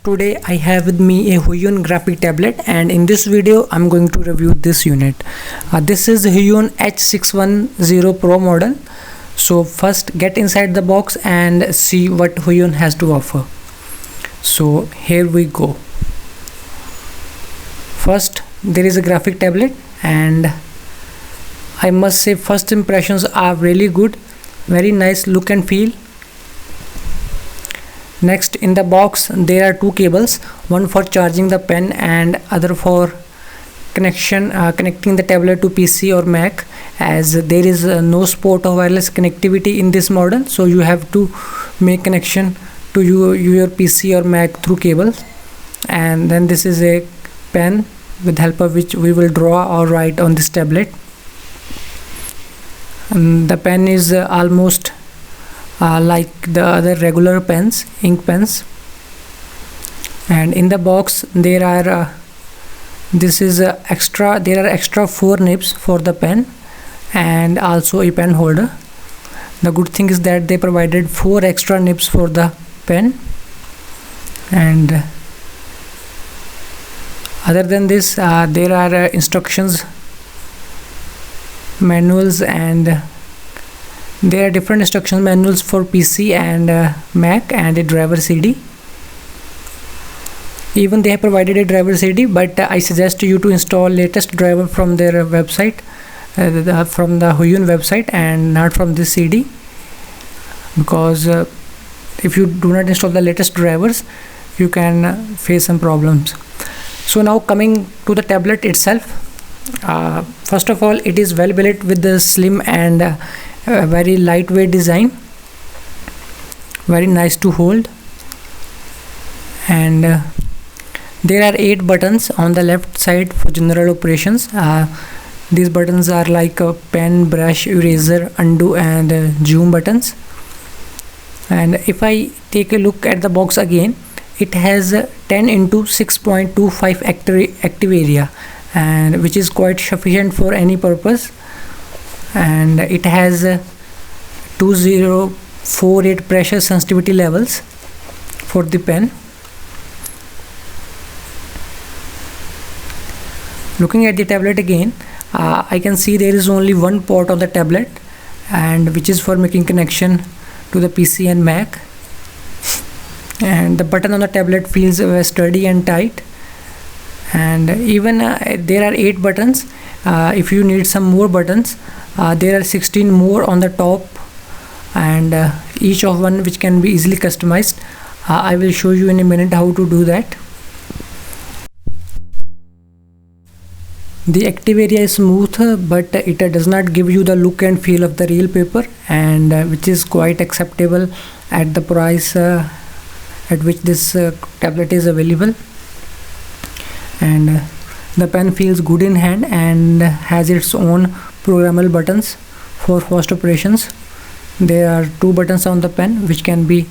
Today I have with me a Huion graphic tablet, and in this video I'm going to review this unit. This is Huion H610 Pro model. So first get inside the box and see what Huion has to offer. So here we go. First there is a graphic tablet, and I must say first impressions are really good. Very nice look and feel. Next, in the box there are two cables, one for charging the pen and other for connecting the tablet to PC or Mac, as there is no support of wireless connectivity in this model, so you have to make connection to your PC or Mac through cables. And then this is a pen with help of which we will draw or write on this tablet. And the pen is almost like the other regular pens, ink pens. And in the box there are extra 4 nibs for the pen and also a pen holder. The good thing is that they provided 4 extra nibs for the pen. And other than this, there are instructions, manuals, and there are different instruction manuals for PC and Mac, and a driver CD. Even they have provided a driver CD, but I suggest you to install latest driver from their website, from the Huion website, and not from this CD, because if you do not install the latest drivers you can face some problems. So now coming to the tablet itself, first of all, it is well built with the slim and very lightweight design, very nice to hold. And there are 8 buttons on the left side for general operations. These buttons are like a pen, brush, eraser, undo, and zoom buttons. And if I take a look at the box again, it has 10 into 6.25 active area, and which is quite sufficient for any purpose. And it has 2048 pressure sensitivity levels for the pen. Looking at the tablet again, I can see there is only one port on the tablet, and which is for making connection to the PC and Mac. And the button on the tablet feels sturdy and tight. And even there are 8 buttons. If you need some more buttons, there are 16 more on the top, and each of one which can be easily customized. I will show you in a minute how to do that. The active area is smooth, but it does not give you the look and feel of the real paper, and which is quite acceptable at the price at which this tablet is available. And the pen feels good in hand and has its own programmable buttons for fast operations. There are 2 buttons on the pen which can be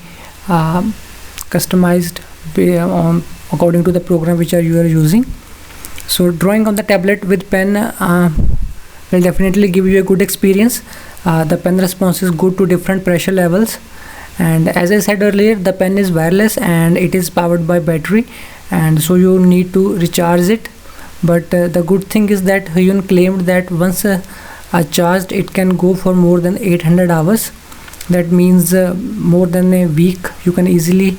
customized according to the program which you are using. So drawing on the tablet with pen will definitely give you a good experience. The pen response is good to different pressure levels, and as I said earlier, the pen is wireless and it is powered by battery, and so you need to recharge it. But the good thing is that Huion claimed that once charged, it can go for more than 800 hours. That means more than a week you can easily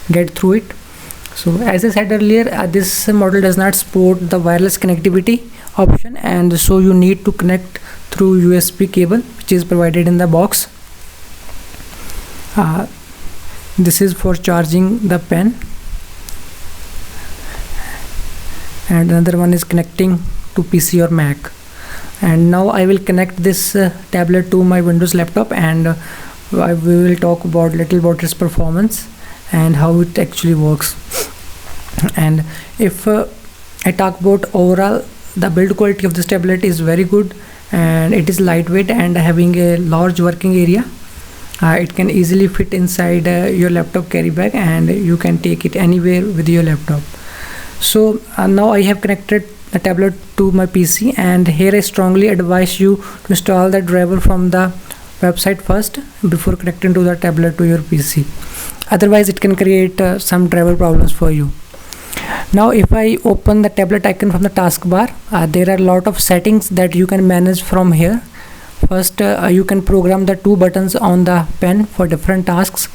get through it. So as I said earlier, this model does not support the wireless connectivity option, and so you need to connect through USB cable, which is provided in the box. This is for charging the pen, and another one is connecting to PC or Mac. And now I will connect this tablet to my Windows laptop, and we will talk about little about its performance and how it actually works. And if I talk about overall, the build quality of this tablet is very good, and it is lightweight and having a large working area. It can easily fit inside your laptop carry bag, and you can take it anywhere with your laptop. So now I have connected the tablet to my PC, and here I strongly advise you to install the driver from the website first before connecting to the tablet to your PC. otherwise it can create some travel problems for you. Now if I open the tablet icon from the taskbar, there are a lot of settings that you can manage from here. First, you can program the 2 buttons on the pen for different tasks.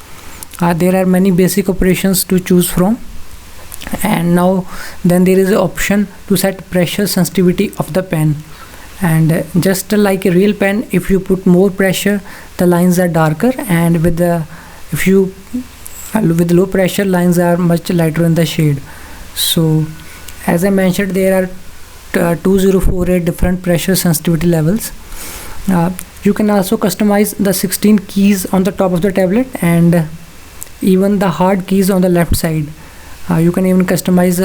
There are many basic operations to choose from, and now then there is an option to set pressure sensitivity of the pen. And just like a real pen, if you put more pressure, the lines are darker, and with low pressure, lines are much lighter in the shade. So as I mentioned, there are 2048 different pressure sensitivity levels. You can also customize the 16 keys on the top of the tablet, and even the hard keys on the left side. You can even customize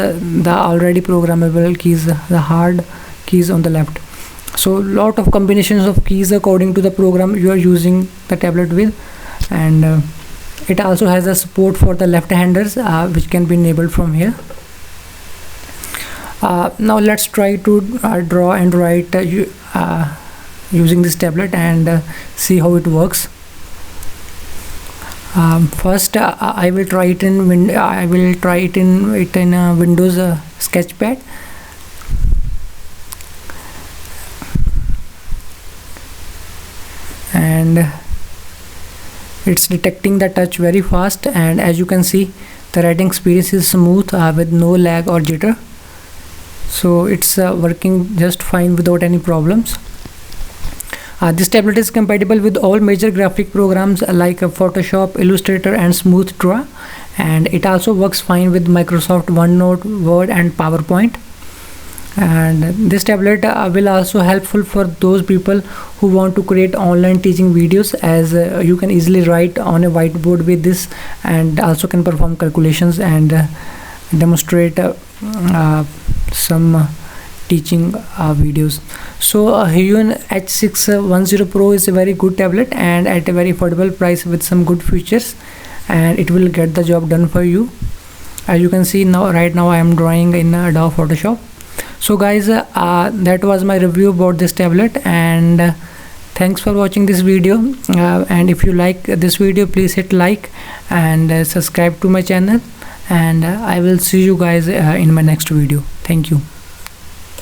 the already programmable keys, the hard keys on the left. So lot of combinations of keys according to the program you are using the tablet with. And it also has a support for the left-handers, which can be enabled from here. Now let's try to draw and write using this tablet and see how it works. First, I will try it in Windows Sketchpad. And it's detecting the touch very fast, and as you can see, the writing experience is smooth with no lag or jitter. So it's working just fine without any problems. This tablet is compatible with all major graphic programs like Photoshop, Illustrator and Smooth Draw, and it also works fine with Microsoft OneNote, Word and PowerPoint. And this tablet will also helpful for those people who want to create online teaching videos, as you can easily write on a whiteboard with this, and also can perform calculations and demonstrate some teaching videos. So Huyuan H610 Pro is a very good tablet and at a very affordable price with some good features, and it will get the job done for you. As you can see now, right now I am drawing in Adobe Photoshop. So guys, that was my review about this tablet, and thanks for watching this video. And if you like this video, please hit like and subscribe to my channel, and I will see you guys in my next video. Thank you.